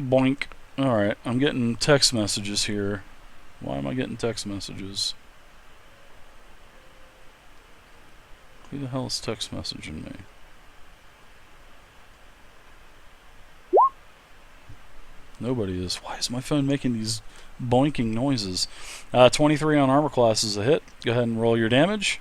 Boink. Alright, I'm getting text messages here. Why am I getting text messages? Who the hell is text messaging me? Nobody is. Why is my phone making these boinking noises? 23 on armor class is a hit. Go ahead and roll your damage.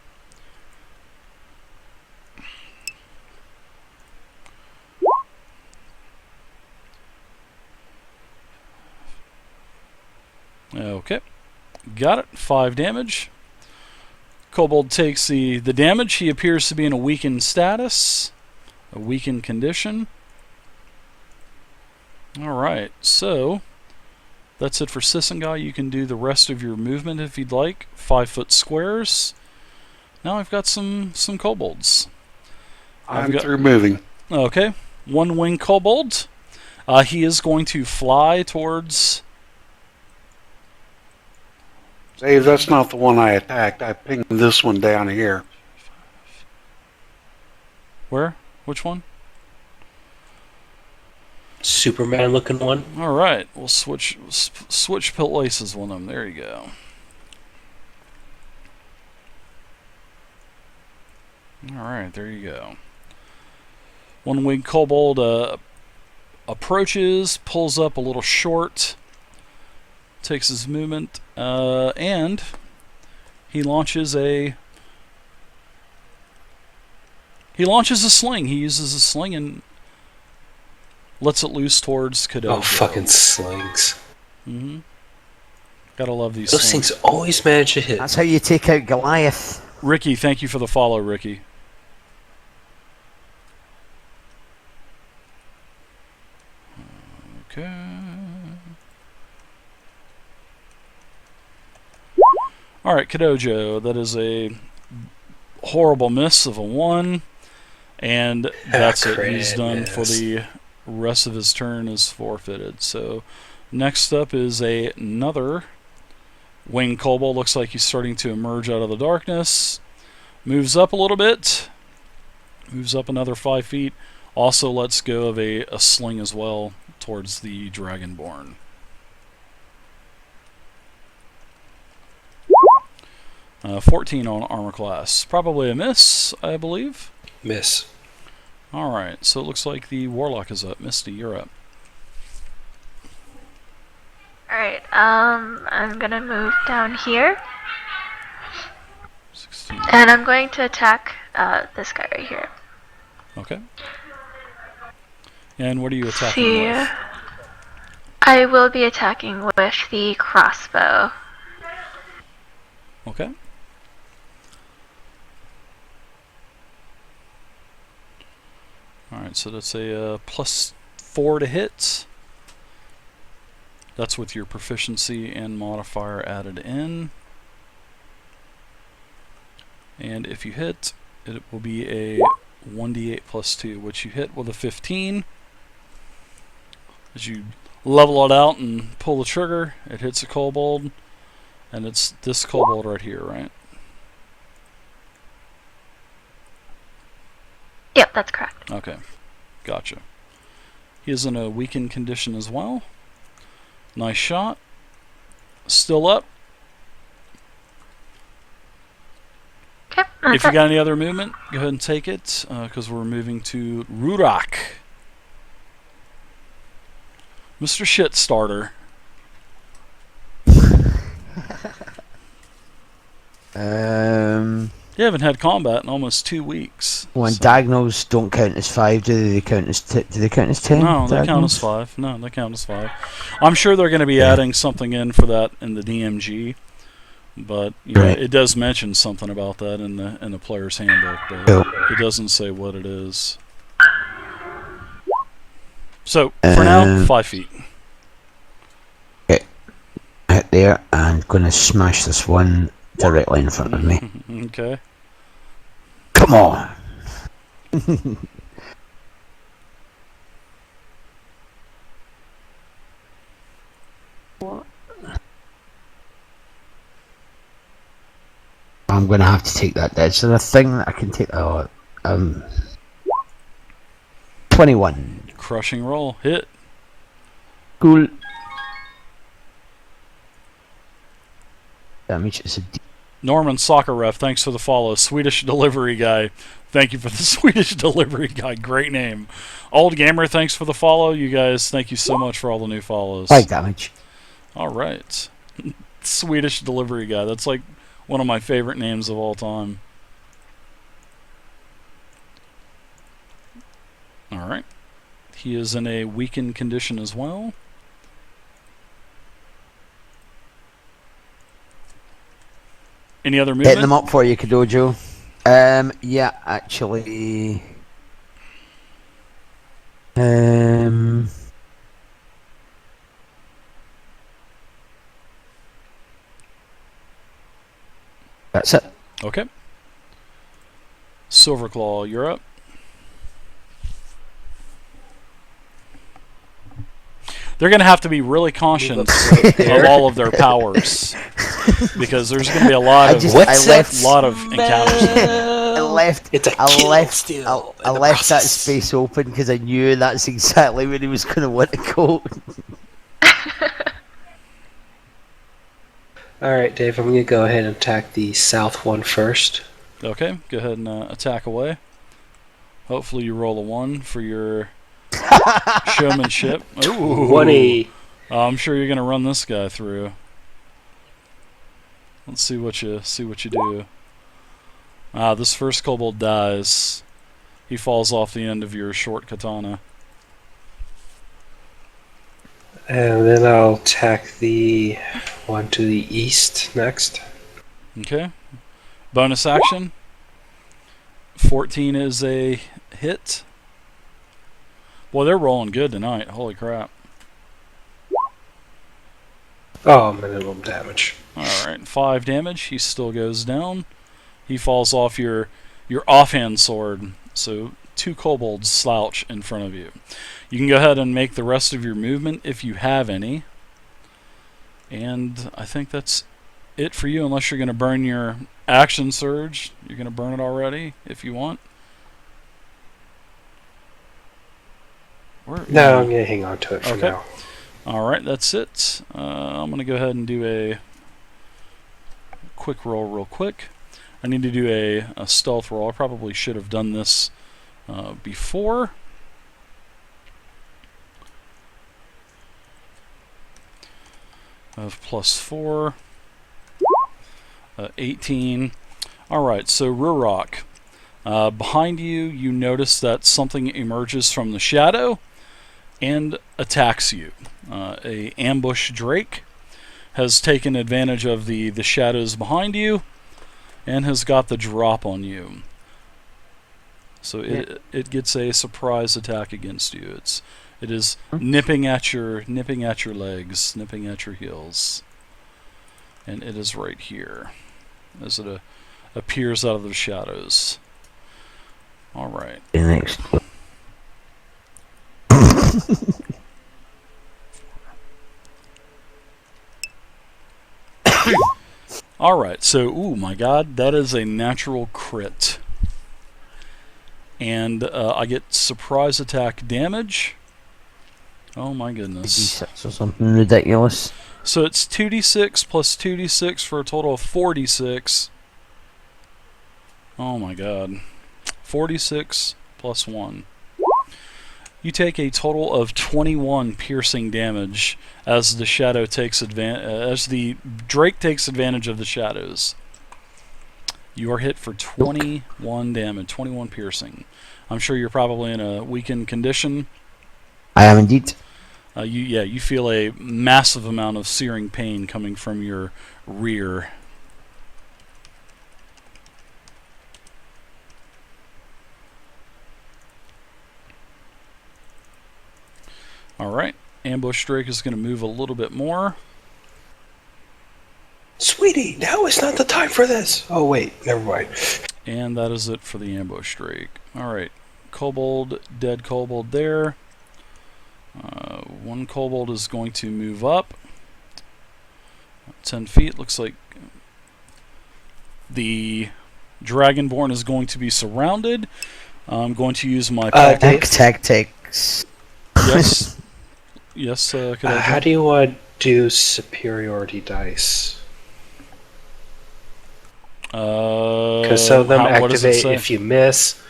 Okay. Got it. 5 damage. Kobold takes the damage. He appears to be in a weakened status. A weakened condition. Alright, so that's it for Sissingai. You can do the rest of your movement if you'd like. 5-foot squares. Now I've got some kobolds. I'm through moving. Okay. One wing kobold. He is going to fly towards... Dave, that's not the one I attacked. I pinged this one down here. Where? Which one? Superman looking one. Alright, we'll switch places with him. There you go. Alright, there you go. One wing kobold approaches, pulls up a little short, takes his movement, and he launches a sling. He uses a sling and lets it loose towards Kadojo. Oh, fucking slings. Mm-hmm. Gotta love these Those slings. things always manage to hit. That's how you take out Goliath. Ricky, thank you for the follow, Ricky. Okay. Alright, Kadojo, that is a horrible miss of a 1. And that's it. He's done for the rest of his turn is forfeited. So next up is another winged kobold. Looks like he's starting to emerge out of the darkness. Moves up a little bit. Moves up another 5 feet. Also lets go of a sling as well towards the Dragonborn. Uh, 14 on armor class. Probably a miss, I believe. Miss. Alright, so it looks like the Warlock is up. Misty, you're up. Alright, I'm gonna move down here. 16. And I'm going to attack this guy right here. Okay. And what are you attacking with? I will be attacking with the crossbow. Okay. Alright, so that's a +4 to hit. That's with your proficiency and modifier added in. And if you hit, it will be a 1d8 +2, which you hit with a 15. As you level it out and pull the trigger, it hits a kobold. And it's this kobold right here, right? Yep, that's correct. Okay, gotcha. He is in a weakened condition as well. Nice shot. Still up. Okay, If you got any other movement, go ahead and take it, because we're moving to Rurak. Mr. Shitstarter. You haven't had combat in almost 2 weeks. When diagonals don't count as 5, do they count as do they count as 10? No, they count as 5. No, they count as 5. I'm sure they're going to be adding something in for that in the DMG, but you know, it does mention something about that in the player's handbook, but it doesn't say what it is. So for now, 5 feet. Okay, out there, and gonna smash this one directly in front of me. Okay. Come on. I'm gonna have to take that dead. So the thing that I can take. 21. Crushing roll. Hit. Cool. Damage is a D. Norman Soccer Ref, thanks for the follow. Swedish Delivery Guy, thank you for the Swedish Delivery Guy. Great name. Old Gamer, thanks for the follow. You guys, thank you so much for all the new follows. 5 damage. All right. Swedish Delivery Guy. That's like one of my favorite names of all time. All right. He is in a weakened condition as well. Any other movement? Hitting them up for you, Kadojo. Yeah, actually. That's it. Okay. Silverclaw, you're up. They're going to have to be really conscious of all of their powers because there's going to be a lot of encounters. I left that space open because I knew that's exactly where he was going to want to go. Alright, Dave, I'm going to go ahead and attack the south one first. Okay, go ahead and attack away. Hopefully you roll a 1 for your showmanship. Ooh. 20. I'm sure you're going to run this guy through. Let's see what you do. This first kobold dies. He falls off the end of your short katana. And then I'll attack the one to the east next. Okay. Bonus action. 14 is a hit. Boy, they're rolling good tonight. Holy crap. Oh, minimum damage. Alright, 5 damage. He still goes down. He falls off your offhand sword. So 2 kobolds slouch in front of you. You can go ahead and make the rest of your movement if you have any. And I think that's it for you, unless you're going to burn your action surge. You're going to burn it already if you want. No, I'm going to hang on to it for now. Alright, that's it. I'm going to go ahead and do a quick roll real quick. I need to do a stealth roll. I probably should have done this before. Of +4. 18. Alright, so Ruroc. Behind you, you notice that something emerges from the shadow and attacks you. A ambush drake has taken advantage of the shadows behind you and has got the drop on you. So it gets a surprise attack against you. It is nipping at your legs, nipping at your heels, and it is right here as it appears out of the shadows. All right. Next. All right. So, ooh, my God, that is a natural crit, and I get surprise attack damage. Oh my goodness. D6 or something ridiculous. So it's 2d6 plus 2d6 for a total of 4d6. Oh my God. 4d6 plus 1. You take a total of 21 piercing damage as the shadow takes as the drake takes advantage of the shadows. You are hit for 21 damage, 21 piercing. I'm sure you're probably in a weakened condition. I am indeed. You feel a massive amount of searing pain coming from your rear. Alright, Ambush Drake is going to move a little bit more. Sweetie, now is not the time for this. Oh wait, never mind. And that is it for the Ambush Drake. Alright, Kobold, dead Kobold there. One kobold is going to move up 10 feet. Looks like the Dragonborn is going to be surrounded. I'm going to use my Tactics. Yes. Yes, could I How do you want to do superiority dice? Because some of them what does it activate say? if you miss.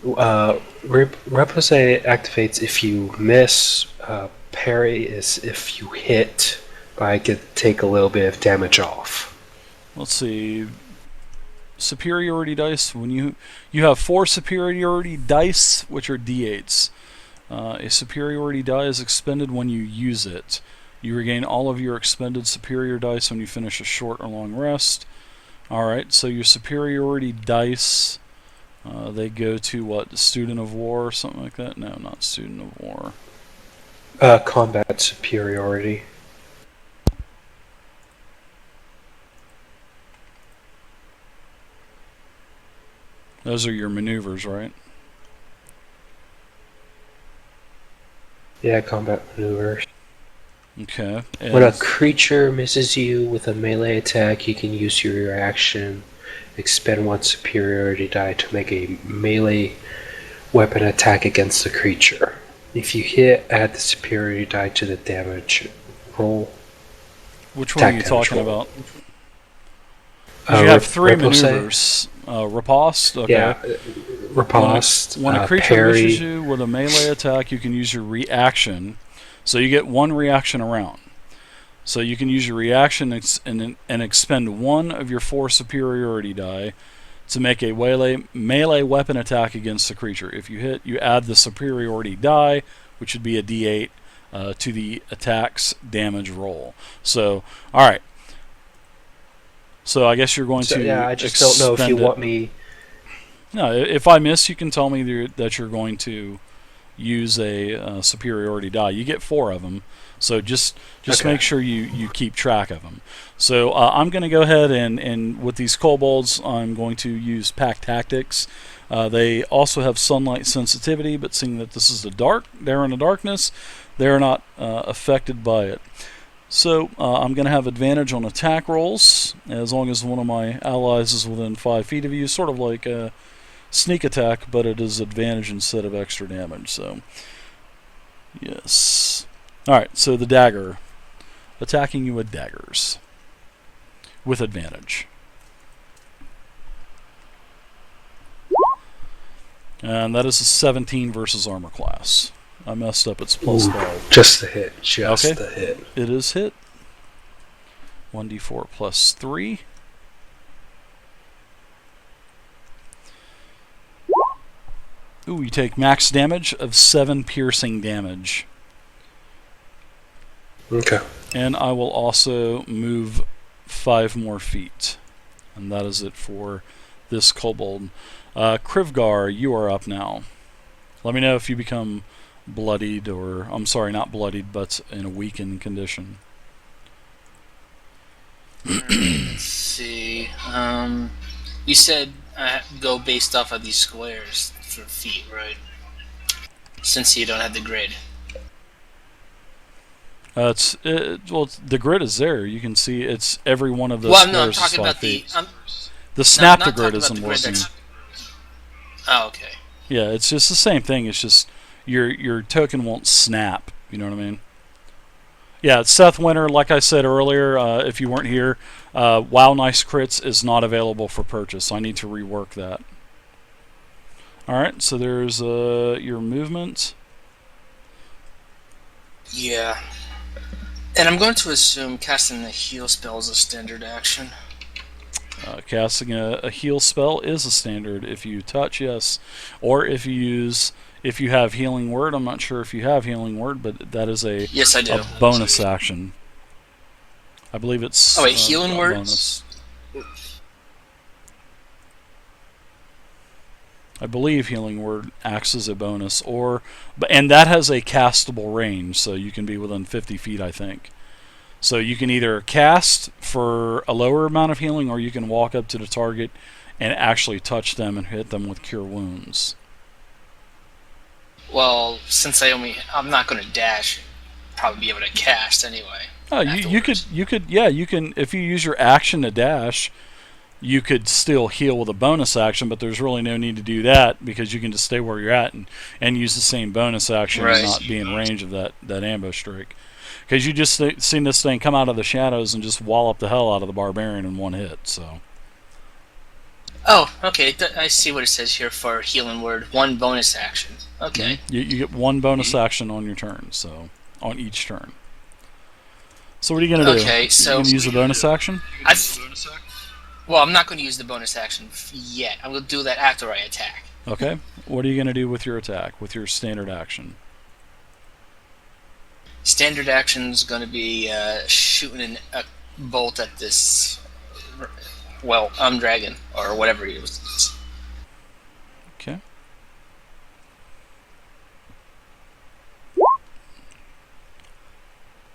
Repose activates if you miss. Parry is if you hit, but I could take a little bit of damage off. Let's see. Superiority dice. When you have 4 superiority dice, which are d8s. A superiority die is expended when you use it. You regain all of your expended superior dice when you finish a short or long rest. Alright, so your superiority dice, they go to what? Student of War or something like that? No, not Student of War. Combat superiority. Those are your maneuvers, right? Yeah, combat maneuvers. Okay. When a creature misses you with a melee attack, you can use your reaction, expend 1 superiority die to make a melee weapon attack against the creature. If you hit, add the superiority die to the damage roll. Which one are you talking about? You have 3 Repose? maneuvers. Riposte? Okay. Yeah, riposte. When a creature parry. misses you with a melee attack, you can use your reaction. So you get 1 reaction a round. So you can use your reaction and expend 1 of your 4 superiority die to make a melee weapon attack against the creature. If you hit, you add the superiority die, which would be a d8, to the attack's damage roll. So, alright. So I guess you're going to. Yeah, I just don't know if you want me. No, if I miss, you can tell me that you're going to use a superiority die. You get 4 of them, so just Okay. make sure you keep track of them. So I'm going to go ahead and with these kobolds, I'm going to use pack tactics. They also have sunlight sensitivity, but seeing that this is they're in the darkness, they're not affected by it. So I'm going to have advantage on attack rolls as long as one of my allies is within 5 feet of you, sort of like a sneak attack, but it is advantage instead of extra damage. So yes. Alright, so the dagger. Attacking you with daggers. With advantage. And that is a 17 versus armor class. I messed up, it's plus 12. Just the hit. Just Okay. the hit. It is hit. 1d4 plus 3. Ooh, you take max damage of 7 piercing damage. Okay. And I will also move 5 more feet. And that is it for this kobold. Krivgar, you are up now. Let me know if you become bloodied, or I'm sorry, not bloodied, but in a weakened condition. Let's see. You said go based off of these squares for feet, right? Since you don't have the grid. Well, the grid is there. You can see it's every one of those Well, no, I'm squares talking is 5 about feet. The No, snap I'm to not grid talking about isn't the grid working. that's. Oh, okay. Yeah, it's just the same thing. It's just your token won't snap. You know what I mean? Yeah, it's Seth Winter. Like I said earlier, if you weren't here, WoW Nice Crits is not available for purchase. I need to rework that. All right, so there's your movement. Yeah. And I'm going to assume casting the heal spell is a standard action. Casting a heal spell is a standard. If you touch, yes, or if you have Healing Word. I'm not sure if you have Healing Word, but that is a Yes, I do. a bonus action. I believe it's. Oh wait, Healing a Word. bonus. I believe Healing Word acts as a bonus, and that has a castable range, so you can be within 50 feet, I think. So you can either cast for a lower amount of healing, or you can walk up to the target and actually touch them and hit them with Cure Wounds. Well, since I'm not going to dash, probably be able to cast anyway. Oh, you could, yeah, you can. If you use your action to dash, you could still heal with a bonus action, but there's really no need to do that because you can just stay where you're at and use the same bonus action and not be in range of that ambush strike. Because you just seen this thing come out of the shadows and just wallop the hell out of the barbarian in one hit. So. Oh, okay. I see what it says here for healing word. 1 bonus action. Okay. You get 1 bonus action on your turn, so on each turn. So what are you gonna do? Okay, so you gonna use a bonus action? Well, I'm not going to use the bonus action yet. I'm going to do that after I attack. Okay. What are you gonna do with your attack? With your standard action? Standard action is going to be shooting a bolt at this, dragon, or whatever it was. Okay.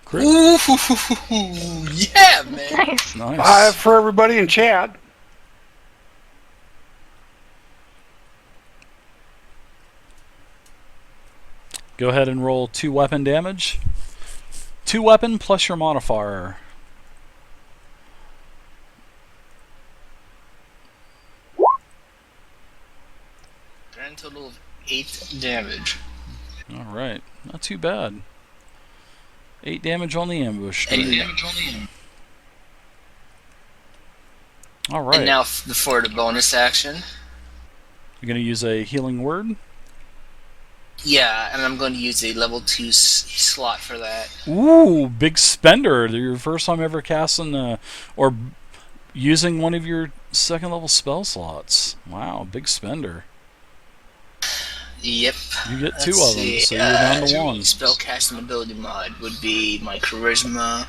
Crit. Ooh, yeah, man. Nice. Nice. 5 for everybody in chat. Go ahead and roll 2 weapon damage. 2 weapon plus your modifier. Grand total of 8 damage. Alright. Not too bad. 8 damage on the ambush. 8 damage on the ambush. Alright. And now for the bonus action. You're going to use a healing word? Yeah, and I'm going to use a level 2 slot for that. Ooh, big spender. Your first time ever casting or using one of your second level spell slots. Wow, big spender. Yep. You get 2 Let's of them, see, so you're down to 1. Spellcasting ability mod would be my charisma,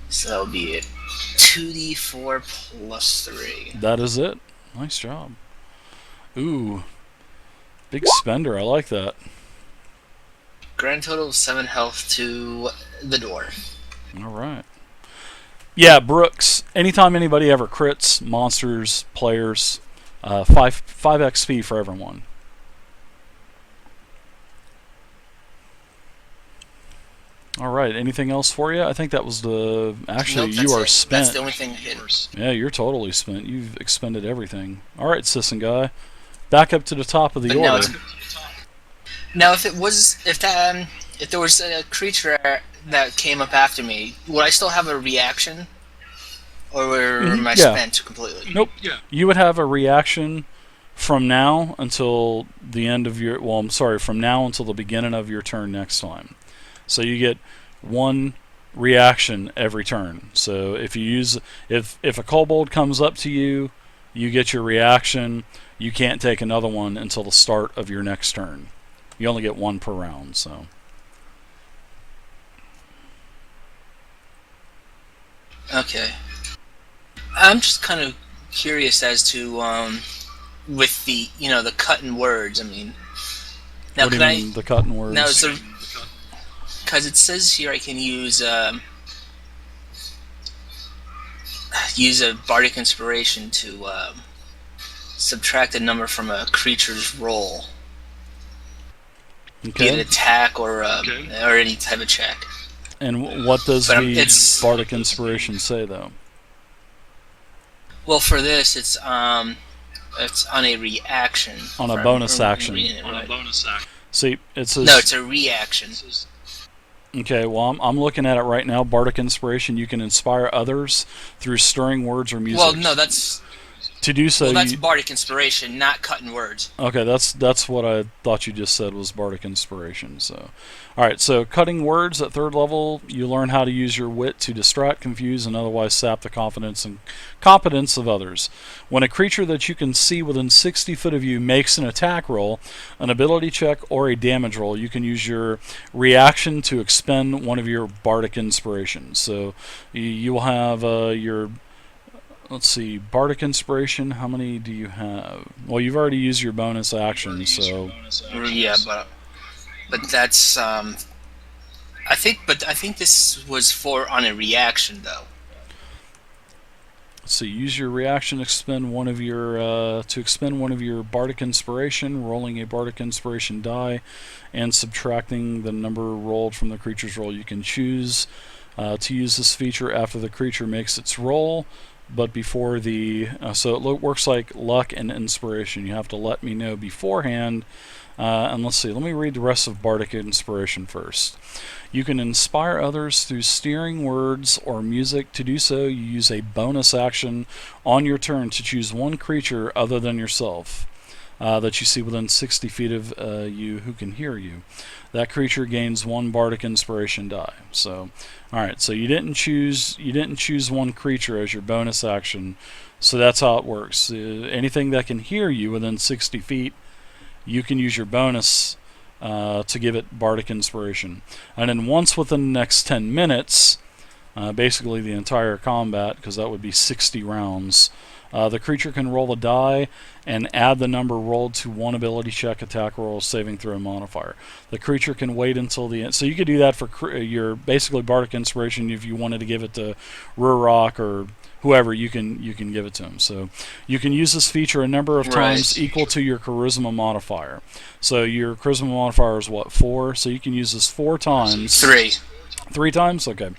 so that'll be it. 2d4 plus 3. That is it. Nice job. Ooh, big spender. I like that. Grand total of 7 health to the door. All right. Yeah, Brooks. Anytime anybody ever crits, monsters, players, 5 XP for everyone. All right. Anything else for you? I think that was the. Actually, Nope, you are it. spent. That's the only thing hidden. Yeah, you're totally spent. You've expended everything. All right, Sisson guy. Back up to the top of the But order. Now, if there was a creature that came up after me, would I still have a reaction, or am I spent completely? Nope. Yeah. You would have a reaction from now until the end of your. Well, I'm sorry, from now until the beginning of your turn next time. So you get 1 reaction every turn. So if you use if a kobold comes up to you, you get your reaction. You can't take another one until the start of your next turn. You only get 1 per round. So. Okay. I'm just kind of curious as to with the the cutting words. I mean, now What do you mean, the cutting words? Now is there? Because it says here I can use a bardic inspiration to subtract a number from a creature's roll, be it attack or any type of check. And what does the bardic inspiration say, though? Well, for this, it's on a reaction. On a bonus action. See, it says. No, it's a reaction. Okay, well, I'm looking at it right now. Bardic inspiration, you can inspire others through stirring words or music. Well, no, that's... To do so, that's bardic inspiration, not cutting words. Okay, that's what I thought you just said was bardic inspiration. So, all right. So, cutting words at 3rd level, you learn how to use your wit to distract, confuse, and otherwise sap the confidence and competence of others. When a creature that you can see within 60 foot of you makes an attack roll, an ability check, or a damage roll, you can use your reaction to expend one of your bardic inspirations. So, you will have your. Let's see, bardic inspiration. How many do you have? Well, you've already used your bonus action, so. Yeah, but that's I think this was on a reaction though. So use your reaction, expend one of your to expend one of your bardic inspiration, rolling a bardic inspiration die, and subtracting the number rolled from the creature's roll. You can choose to use this feature after the creature makes its roll. but before the so it works like luck and inspiration. You have to let me know beforehand. And let's see. Let me read the rest of Bardic Inspiration first. You can inspire others through steering words or music. To do so, you use a bonus action on your turn to choose one creature other than yourself that you see within 60 feet of you who can hear you. That creature gains 1 Bardic Inspiration die. So, all right. So you didn't choose one creature as your bonus action. So that's how it works. Anything that can hear you within 60 feet, you can use your bonus to give it Bardic Inspiration. And then once within the next 10 minutes, basically the entire combat, because that would be 60 rounds, the creature can roll a die and add the number rolled to one ability check, attack roll, saving throw modifier. The creature can wait until the end. So you could do that for your basically Bardic Inspiration if you wanted to give it to Rurok or whoever. You can give it to him. So you can use this feature a number of times equal to your Charisma modifier. So your Charisma modifier is what, 4? So you can use this 4 times. 3. 3 times? Okay.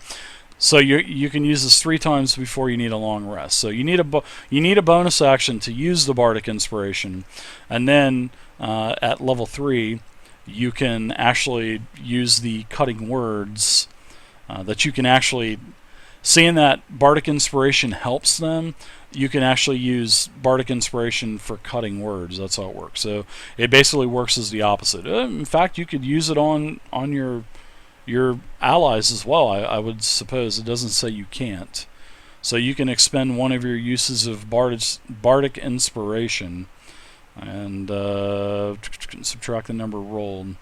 So you can use this 3 times before you need a long rest. So you need a bonus action to use the Bardic Inspiration, and then at level 3, you can actually use the cutting words that you can actually, seeing that Bardic Inspiration helps them, you can actually use Bardic Inspiration for cutting words. That's how it works. So it basically works as the opposite. In fact, you could use it on your allies as well, I would suppose. It doesn't say you can't. So you can expend one of your uses of Bardic Inspiration and subtract the number rolled.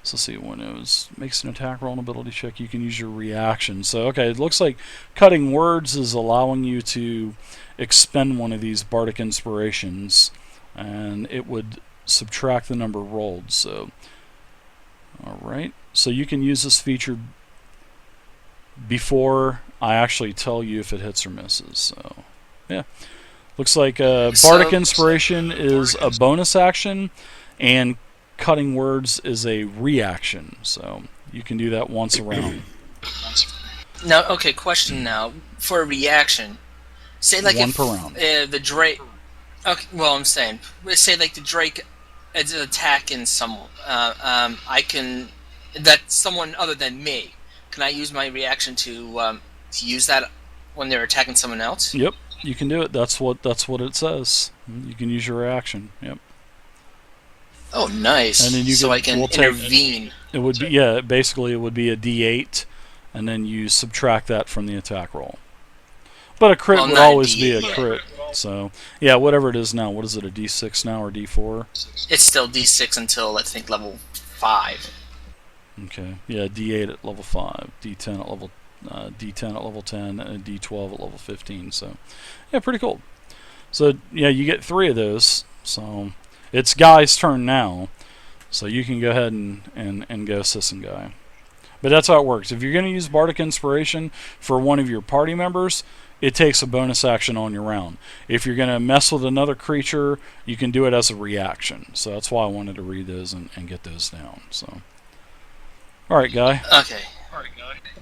So let's see, when it makes an attack roll and ability check, you can use your reaction. So okay, it looks like cutting words is allowing you to expend one of these Bardic Inspirations, and it would subtract the number rolled. So alright. So you can use this feature before I actually tell you if it hits or misses. So, yeah. Looks like Bardic Inspiration is a bonus action, and cutting words is a reaction. So you can do that once a round. Now, okay, question now. For a reaction, say like one if per round. The Drake... Okay, well, I'm saying, say like the Drake is attacking someone. I can... That's someone other than me. Can I use my reaction to use that when they're attacking someone else? Yep, you can do it. That's what it says. You can use your reaction. Yep. Oh, nice. And then I can intervene. It would be basically it would be a D8, and then you subtract that from the attack roll. But a crit would always be a crit. So yeah, whatever it is now. What is it? A D6 now or D4? It's still D6 until I think level 5. Okay, yeah, D8 at level 5, D10 at level D10 at level 10, and D12 at level 15. So, yeah, pretty cool. So, yeah, you get 3 of those. So, it's Guy's turn now. So you can go ahead and go Sisson Guy. But that's how it works. If you're going to use Bardic Inspiration for one of your party members, it takes a bonus action on your round. If you're going to mess with another creature, you can do it as a reaction. So that's why I wanted to read those and get those down. So. Alright, Guy. Okay.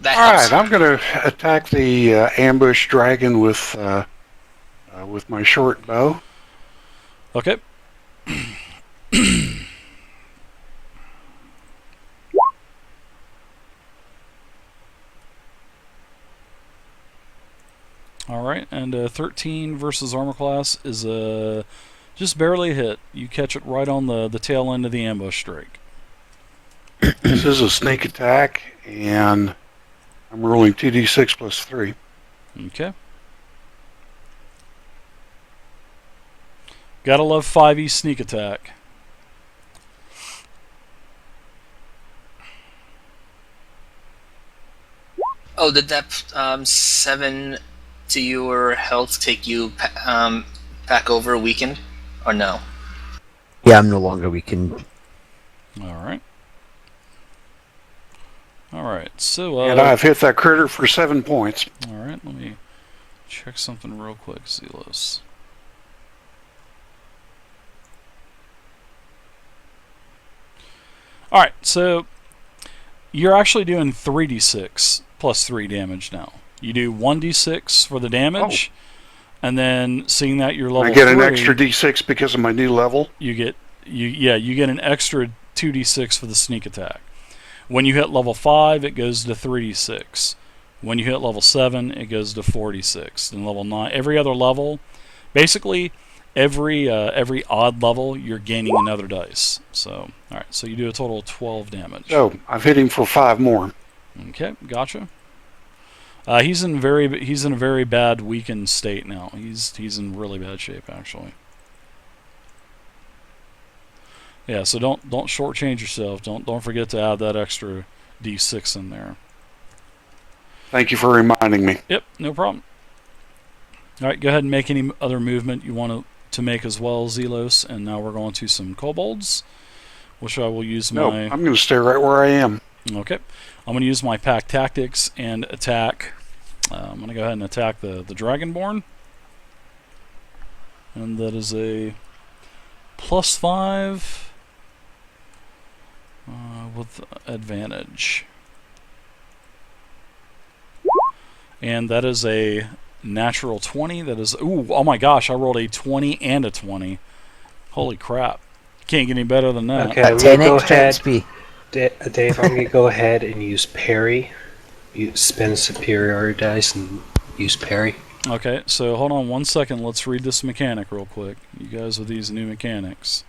Alright, I'm going to attack the ambush dragon with my short bow. Okay. Alright, and 13 versus armor class is just barely a hit. You catch it right on the tail end of the ambush strike. This is a sneak attack, and I'm rolling 2d6 plus 3. Okay. Gotta love 5e sneak attack. Oh, did that 7 to your health take you back over a weekend? Or no? Yeah, I'm no longer weakened. Alright. Alright, so... and I've hit that critter for 7 points. Alright, let me check something real quick, Zelos. Alright, so you're actually doing 3d6 plus 3 damage now. You do 1d6 for the damage, And then, seeing that you're level I get 3, an extra D6 because of my new level. you get an extra 2d6 for the sneak attack. When you hit level 5, it goes to 3d6. When you hit level 7, it goes to 4d6. And level 9, every other level, basically every odd level, you're gaining another dice. So, all right, so you do a total of 12 damage. So I've hit him for 5 more. Okay, gotcha. He's in a very bad weakened state now. He's in really bad shape, actually. Yeah, so don't shortchange yourself. Don't forget to add that extra D6 in there. Thank you for reminding me. Yep, no problem. All right, go ahead and make any other movement you want to make as well, Zelos. And now we're going to some kobolds, which I will use No, my... I'm going to stay right where I am. Okay, I'm going to use my pack tactics and attack. I'm going to go ahead and attack the Dragonborn. And that is a +5 with advantage. And that is a natural 20. That is... Ooh, oh my gosh, I rolled a 20 and a 20. Holy crap. Can't get any better than that. Okay, I'm 10 gonna go extra ahead. XP. Dave, I'm gonna go ahead and use parry. You spend superiority dice and use parry. Okay, so hold on 1 second. Let's read this mechanic real quick. You guys with these new mechanics.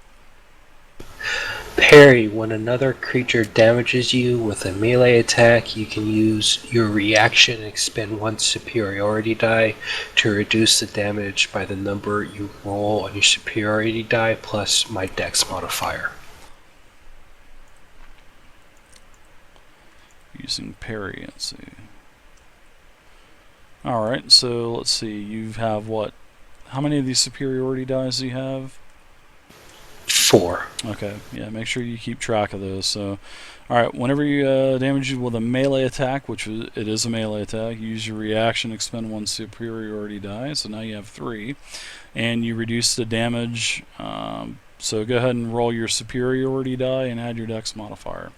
Parry. When another creature damages you with a melee attack, you can use your reaction and expend 1 superiority die to reduce the damage by the number you roll on your superiority die plus my dex modifier. Using parry, let's see. Alright, so let's see. You have what? How many of these superiority dice do you have? 4. Okay, yeah, make sure you keep track of those. So, alright, whenever you damage you with a melee attack, which it is a melee attack, you use your reaction, expend 1 superiority die, so now you have 3. And you reduce the damage, so go ahead and roll your superiority die and add your dex modifier.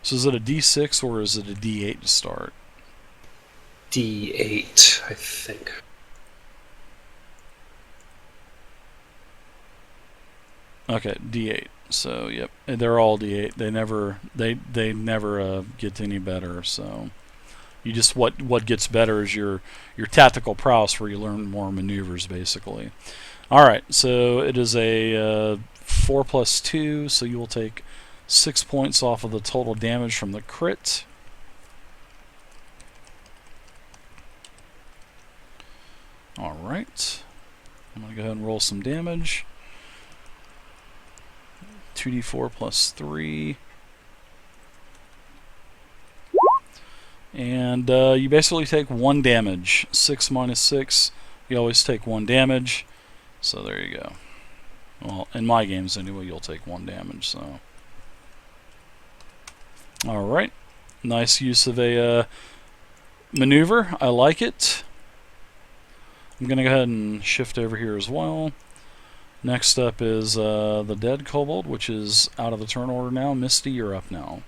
So is it a D6 or is it a D8 to start? D8, I think. Okay, D8. So yep, they're all D8. They never get any better. So you just what gets better is your tactical prowess, where you learn more maneuvers, basically. All right, so it is a 4 + 2, so you will take 6 points off of the total damage from the crit. Alright. I'm going to go ahead and roll some damage. 2d4 + 3. And you basically take 1 damage. 6 - 6. You always take 1 damage. So there you go. Well, in my games anyway, you'll take 1 damage, so... Alright, nice use of a maneuver. I like it. I'm going to go ahead and shift over here as well. Next up is the dead kobold, which is out of the turn order now. Misty, you're up now.